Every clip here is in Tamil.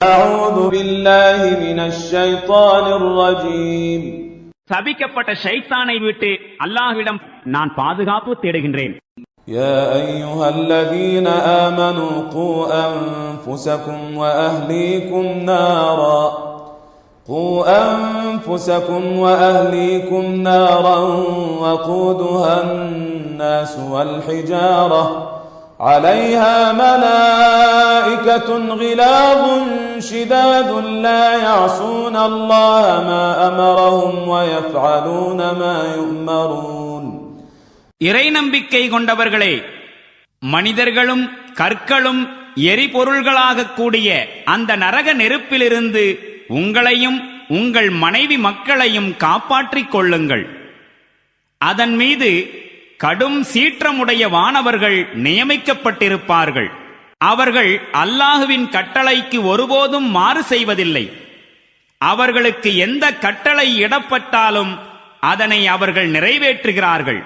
أعوذ بالله من الشيطان الرجيم. சபிக்கப்பட்ட ஷைத்தானை விட்டு அல்லாஹ்விடம் நான் பாதுகாப்பு தேடுகின்றேன். يا أيها الذين آمنوا قوا أنفسكم وأهليكم نارا وقودها الناس والحجارة عليها ملائكة غلاظ شداد لا يعصون الله ما أمرهم ويفعلون ما يؤمرون. இறை நம்பிக்கை கொண்டவர்களே, மனிதர்களும் கற்களும் எரிபொருள்களாக கூடிய அந்த நரக நெருப்பிலிருந்து உங்களையும் உங்கள் மனைவி மக்களையும் காப்பாற்றிக் கொள்ளுங்கள். அதன் மீது கடும் சீற்றமுடைய வானவர்கள் நியமிக்கப்பட்டிருப்பார்கள். அவர்கள் அல்லாஹுவின் கட்டளைக்கு ஒருபோதும் மாறு செய்வதில்லை. அவர்களுக்கு எந்த கட்டளை இடப்பட்டாலும் அதனை அவர்கள் நிறைவேற்றுகிறார்கள்.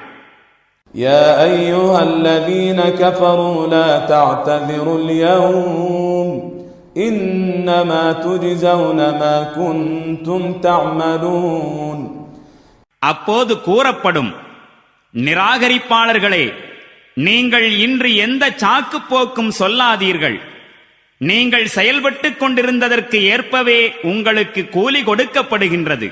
يا أيها الذين كفروا لا تعتذروا اليوم إنما تجزون ما كنتم تعملون. அப்போது கூறப்படும், நிராகரிப்பாளர்களே, நீங்கள் இன்று எந்த சாக்கு போக்கும் சொல்லாதீர்கள். நீங்கள் செயல்பட்டுக் கொண்டிருந்ததற்கு ஏற்பவே உங்களுக்கு கூலி கொடுக்கப்படுகின்றது.